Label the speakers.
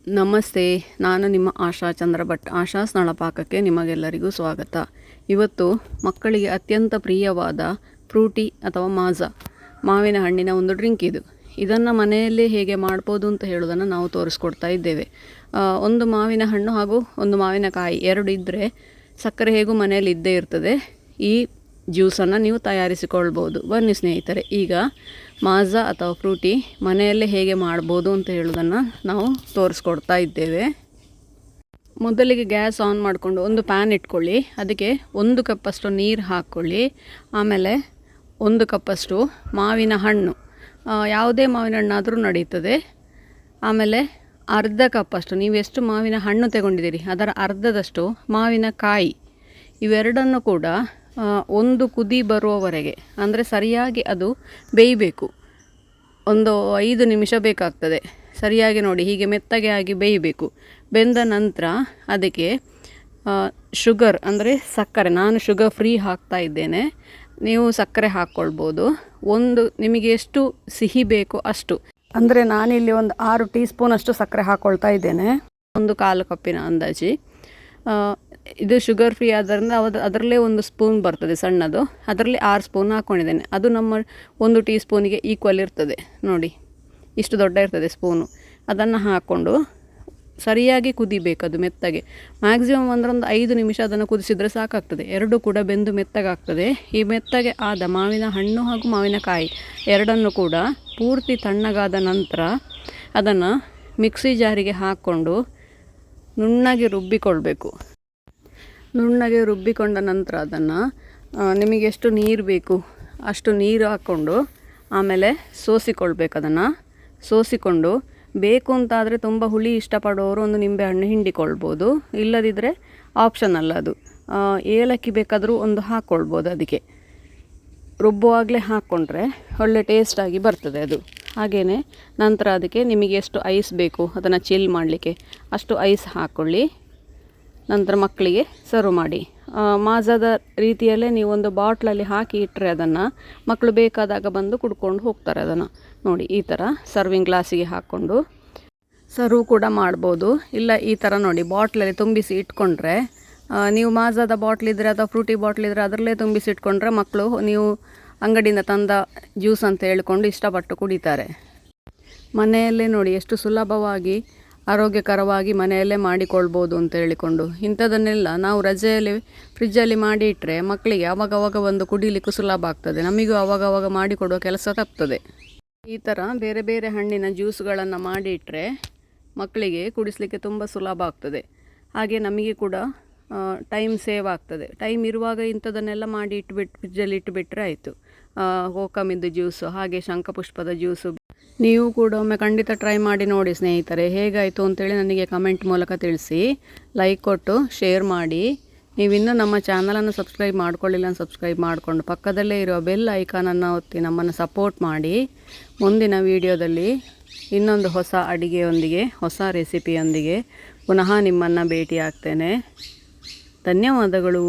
Speaker 1: ನಮಸ್ತೆ, ನಾನು ನಿಮ್ಮ ಆಶಾ ಚಂದ್ರಭಟ್. ಆಶಾಸ್ ನಳಪಾಕಕ್ಕೆ ನಿಮಗೆಲ್ಲರಿಗೂ ಸ್ವಾಗತ. ಇವತ್ತು ಮಕ್ಕಳಿಗೆ ಅತ್ಯಂತ ಪ್ರಿಯವಾದ ಫ್ರೂಟಿ ಅಥವಾ ಮಾವಿನ ಹಣ್ಣಿನ ಒಂದು ಡ್ರಿಂಕ್ ಇದು. ಇದನ್ನು ಮನೆಯಲ್ಲೇ ಹೇಗೆ ಮಾಡ್ಬೋದು ಅಂತ ಹೇಳೋದನ್ನು ನಾವು ತೋರಿಸ್ಕೊಡ್ತಾ ಇದ್ದೇವೆ. ಒಂದು ಮಾವಿನ ಹಣ್ಣು ಹಾಗೂ ಒಂದು ಮಾವಿನಕಾಯಿ ಎರಡು ಇದ್ದರೆ ಸಕ್ಕರೆ ಹೇಗೂ ಮನೆಯಲ್ಲಿ ಇದ್ದೇ ಇರ್ತದೆ. ಈ ಜ್ಯೂಸನ್ನು ನೀವು ತಯಾರಿಸಿಕೊಳ್ಬೋದು. ಬನ್ನಿ ಸ್ನೇಹಿತರೆ, ಈಗ ಮಾಜಾ ಅಥವಾ ಫ್ರೂಟಿ ಮನೆಯಲ್ಲೇ ಹೇಗೆ ಮಾಡ್ಬೋದು ಅಂತ ಹೇಳೋದನ್ನು ನಾವು ತೋರಿಸ್ಕೊಡ್ತಾ ಇದ್ದೇವೆ. ಮೊದಲಿಗೆ ಗ್ಯಾಸ್ ಆನ್ ಮಾಡಿಕೊಂಡು ಒಂದು ಪ್ಯಾನ್ ಇಟ್ಕೊಳ್ಳಿ. ಅದಕ್ಕೆ 1 ಕಪ್ಪಷ್ಟು ನೀರು ಹಾಕ್ಕೊಳ್ಳಿ. ಆಮೇಲೆ 1 ಕಪ್ಪಷ್ಟು ಮಾವಿನ ಹಣ್ಣು, ಯಾವುದೇ ಮಾವಿನ ಹಣ್ಣಾದರೂ ನಡೀತದೆ. ಆಮೇಲೆ ಅರ್ಧ ಕಪ್ಪಷ್ಟು, ನೀವು ಎಷ್ಟು ಮಾವಿನ ಹಣ್ಣು ತಗೊಂಡಿದ್ದೀರಿ ಅದರ ಅರ್ಧದಷ್ಟು ಮಾವಿನಕಾಯಿ, ಇವೆರಡನ್ನು ಕೂಡ ಒಂದು ಕುದಿ ಬರುವವರೆಗೆ, ಅಂದರೆ ಸರಿಯಾಗಿ ಅದು ಬೇಯಬೇಕು. ಒಂದು 5 ನಿಮಿಷ ಬೇಕಾಗ್ತದೆ. ಸರಿಯಾಗಿ ನೋಡಿ, ಹೀಗೆ ಮೆತ್ತಗೆ ಆಗಿ ಬೇಯಬೇಕು. ಬೆಂದ ನಂತರ ಅದಕ್ಕೆ ಶುಗರ್ ಅಂದರೆ ಸಕ್ಕರೆ, ನಾನು ಶುಗರ್ ಫ್ರೀ ಹಾಕ್ತಾ ಇದ್ದೇನೆ, ನೀವು ಸಕ್ಕರೆ ಹಾಕ್ಕೊಳ್ಬೋದು. ನಿಮಗೆ ಎಷ್ಟು ಸಿಹಿ ಬೇಕೋ ಅಷ್ಟು, ಅಂದರೆ ನಾನಿಲ್ಲಿ ಒಂದು 6 ಟೀ ಸ್ಪೂನಷ್ಟು ಸಕ್ಕರೆ ಹಾಕ್ಕೊಳ್ತಾ ಇದ್ದೇನೆ, 1/4 ಕಪ್ಪಿನ ಅಂದಾಜಿ. ಇದು ಶುಗರ್ ಫ್ರೀ ಆದ್ದರಿಂದ ಅದರಲ್ಲೇ 1 ಸ್ಪೂನ್ ಬರ್ತದೆ ಸಣ್ಣದು, ಅದರಲ್ಲಿ 6 ಸ್ಪೂನ್ ಹಾಕ್ಕೊಂಡಿದ್ದೇನೆ. ಅದು ನಮ್ಮ 1 ಟೀ ಸ್ಪೂನಿಗೆ ಈಕ್ವಲ್ ಇರ್ತದೆ. ನೋಡಿ, ಇಷ್ಟು ದೊಡ್ಡ ಇರ್ತದೆ ಸ್ಪೂನು. ಅದನ್ನು ಹಾಕ್ಕೊಂಡು ಸರಿಯಾಗಿ ಕುದಿಬೇಕು, ಅದು ಮೆತ್ತಗೆ. ಮ್ಯಾಕ್ಸಿಮಮ್ ಅಂದರೆ ಒಂದು 5 ನಿಮಿಷ ಅದನ್ನು ಕುದಿಸಿದರೆ ಸಾಕಾಗ್ತದೆ. ಎರಡೂ ಕೂಡ ಬೆಂದು ಮೆತ್ತಗಾಗ್ತದೆ. ಈ ಮೆತ್ತಗೆ ಆದ ಮಾವಿನ ಹಣ್ಣು ಹಾಗೂ ಮಾವಿನಕಾಯಿ ಎರಡನ್ನು ಕೂಡ ಪೂರ್ತಿ ತಣ್ಣಗಾದ ನಂತರ ಅದನ್ನು ಮಿಕ್ಸಿ ಜಾರಿಗೆ ಹಾಕ್ಕೊಂಡು ನುಣ್ಣಗೆ ರುಬ್ಬಿಕೊಳ್ಬೇಕು. ನುಣ್ಣಗೆ ರುಬ್ಬಿಕೊಂಡ ನಂತರ ಅದನ್ನು ನಿಮಗೆ ಎಷ್ಟು ನೀರು ಬೇಕು ಅಷ್ಟು ನೀರು ಹಾಕ್ಕೊಂಡು ಆಮೇಲೆ ಸೋಸಿಕೊಳ್ಬೇಕು. ಅದನ್ನು ಸೋಸಿಕೊಂಡು, ಬೇಕು ಅಂತಾದರೆ ತುಂಬ ಹುಳಿ ಇಷ್ಟಪಡೋರು ಒಂದು ನಿಂಬೆಹಣ್ಣು ಹಿಂಡಿಕೊಳ್ಬೋದು, ಇಲ್ಲದಿದ್ದರೆ ಆಪ್ಷನಲ್ಲ ಅದು. ಏಲಕ್ಕಿ ಬೇಕಾದರೂ ಒಂದು ಹಾಕ್ಕೊಳ್ಬೋದು. ಅದಕ್ಕೆ ರುಬ್ಬುವಾಗಲೇ ಹಾಕ್ಕೊಂಡ್ರೆ ಒಳ್ಳೆ ಟೇಸ್ಟಾಗಿ ಬರ್ತದೆ ಅದು. ಹಾಗೆಯೇ ನಂತರ ಅದಕ್ಕೆ ನಿಮಗೆ ಎಷ್ಟು ಐಸ್ ಬೇಕು ಅದನ್ನು ಚಿಲ್ ಮಾಡಲಿಕ್ಕೆ ಅಷ್ಟು ಐಸ್ ಹಾಕ್ಕೊಳ್ಳಿ. ನಂತರ ಮಕ್ಕಳಿಗೆ ಸರ್ವ್ ಮಾಡಿ. ಮಾಜಾದ ರೀತಿಯಲ್ಲೇ ನೀವು ಒಂದು ಬಾಟ್ಲಲ್ಲಿ ಹಾಕಿ ಇಟ್ಟರೆ ಅದನ್ನು ಮಕ್ಕಳು ಬೇಕಾದಾಗ ಬಂದು ಕುಡ್ಕೊಂಡು ಹೋಗ್ತಾರೆ. ಅದನ್ನು ನೋಡಿ, ಈ ಥರ ಸರ್ವಿಂಗ್ ಗ್ಲಾಸಿಗೆ ಹಾಕ್ಕೊಂಡು ಸರ್ವ್ ಕೂಡ ಮಾಡ್ಬೋದು. ಇಲ್ಲ ಈ ಥರ ನೋಡಿ ಬಾಟ್ಲಲ್ಲಿ ತುಂಬಿಸಿ ಇಟ್ಕೊಂಡ್ರೆ, ನೀವು ಮಾಜಾದ ಬಾಟ್ಲಿದ್ರೆ ಅಥವಾ ಫ್ರೂಟಿ ಬಾಟ್ಲಿದ್ರೆ ಅದರಲ್ಲೇ ತುಂಬಿಸಿ ಇಟ್ಕೊಂಡ್ರೆ ಮಕ್ಕಳು ನೀವು ಅಂಗಡಿಯಿಂದ ತಂದ ಜ್ಯೂಸ್ ಅಂತ ಹೇಳ್ಕೊಂಡು ಇಷ್ಟಪಟ್ಟು ಕುಡಿತಾರೆ. ಮನೆಯಲ್ಲೇ ನೋಡಿ ಎಷ್ಟು ಸುಲಭವಾಗಿ ಆರೋಗ್ಯಕರವಾಗಿ ಮನೆಯಲ್ಲೇ ಮಾಡಿಕೊಳ್ಬೋದು ಅಂತ ಹೇಳಿಕೊಂಡು. ಇಂಥದನ್ನೆಲ್ಲ ನಾವು ರಜೆಯಲ್ಲಿ ಫ್ರಿಜ್ಜಲ್ಲಿ ಮಾಡಿ ಇಟ್ಟರೆ ಮಕ್ಕಳಿಗೆ ಅವಾಗವಾಗ ಒಂದು ಕುಡಿಲಿಕ್ಕೂ ಸುಲಭ ಆಗ್ತದೆ, ನಮಗೂ ಅವಾಗವಾಗ ಮಾಡಿಕೊಡುವ ಕೆಲಸ ತಪ್ತದೆ. ಈ ಥರ ಬೇರೆ ಬೇರೆ ಹಣ್ಣಿನ ಜ್ಯೂಸ್ಗಳನ್ನು ಮಾಡಿ ಇಟ್ಟರೆ ಮಕ್ಕಳಿಗೆ ಕುಡಿಸಲಿಕ್ಕೆ ತುಂಬ ಸುಲಭ ಆಗ್ತದೆ. ಹಾಗೆ ನಮಗೆ ಕೂಡ ಟೈಮ್ ಸೇವ್ ಆಗ್ತದೆ. ಟೈಮ್ ಇರುವಾಗ ಇಂಥದನ್ನೆಲ್ಲ ಮಾಡಿ ಫ್ರಿಜ್ಜಲ್ಲಿ ಇಟ್ಟುಬಿಟ್ರೆ ಆಯಿತು. ಕೋಕಮಿದ್ದು ಜ್ಯೂಸು, ಹಾಗೆ ಶಂಖಪುಷ್ಪದ ಜ್ಯೂಸು. ನೀವು ಕೂಡ ಒಮ್ಮೆ ಖಂಡಿತ ಟ್ರೈ ಮಾಡಿ ನೋಡಿ ಸ್ನೇಹಿತರೆ, ಹೇಗಾಯಿತು ಅಂತೇಳಿ ನನಗೆ ಕಮೆಂಟ್ ಮೂಲಕ ತಿಳಿಸಿ. ಲೈಕ್ ಕೊಟ್ಟು ಶೇರ್ ಮಾಡಿ. ನೀವಿನ್ನೂ ನಮ್ಮ ಚಾನಲನ್ನು ಸಬ್ಸ್ಕ್ರೈಬ್ ಮಾಡ್ಕೊಳ್ಳಿಲ್ಲ ಅಂತ ಸಬ್ಸ್ಕ್ರೈಬ್ ಮಾಡಿಕೊಂಡು ಪಕ್ಕದಲ್ಲೇ ಇರುವ ಬೆಲ್ ಐಕಾನನ್ನು ಒತ್ತಿ ನಮ್ಮನ್ನು ಸಪೋರ್ಟ್ ಮಾಡಿ. ಮುಂದಿನ ವಿಡಿಯೋದಲ್ಲಿ ಇನ್ನೊಂದು ಹೊಸ ಅಡಿಗೆಯೊಂದಿಗೆ, ಹೊಸ ರೆಸಿಪಿಯೊಂದಿಗೆ ಪುನಃ ನಿಮ್ಮನ್ನು ಭೇಟಿ ಆಗ್ತೇನೆ. ಧನ್ಯವಾದಗಳು.